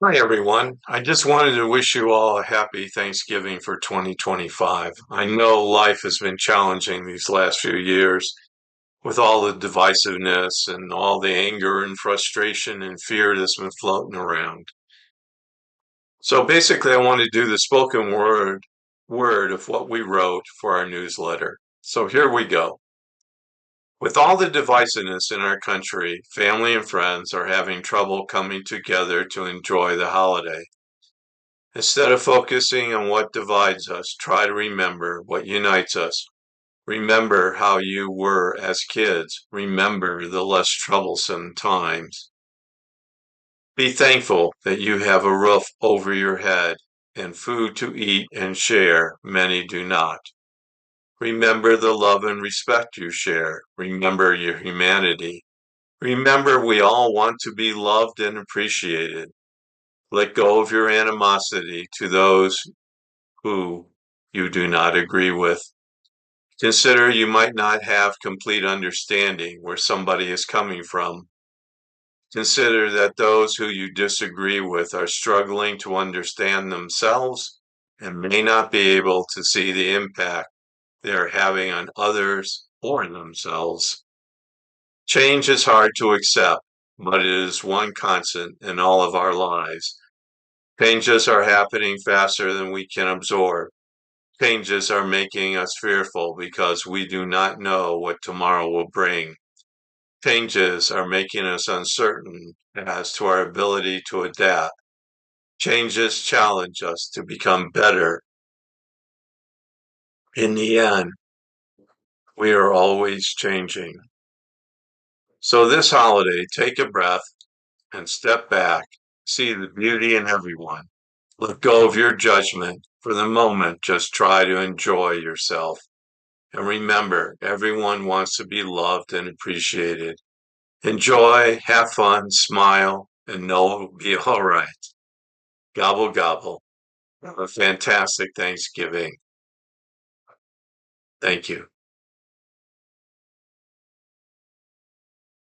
Hi, everyone. I just wanted to wish you all a happy Thanksgiving for 2025. I know life has been challenging these last few years with all the divisiveness and all the anger and frustration and fear that's been floating around. So basically, I want to do the spoken word of what we wrote for our newsletter. So here we go. With all the divisiveness in our country, family and friends are having trouble coming together to enjoy the holiday. Instead of focusing on what divides us, try to remember what unites us. Remember how you were as kids. Remember the less troublesome times. Be thankful that you have a roof over your head and food to eat and share. Many do not. Remember the love and respect you share. Remember your humanity. Remember we all want to be loved and appreciated. Let go of your animosity to those who you do not agree with. Consider you might not have complete understanding where somebody is coming from. Consider that those who you disagree with are struggling to understand themselves and may not be able to see the impact they are having on others or themselves. Change is hard to accept, but it is one constant in all of our lives. Changes are happening faster than we can absorb. Changes are making us fearful because we do not know what tomorrow will bring. Changes are making us uncertain as to our ability to adapt. Changes challenge us to become better. In the end, we are always changing. So this holiday, take a breath and step back. See the beauty in everyone. Let go of your judgment. For the moment, just try to enjoy yourself. And remember, everyone wants to be loved and appreciated. Enjoy, have fun, smile, and know it'll be all right. Gobble, gobble. Have a fantastic Thanksgiving. Thank you.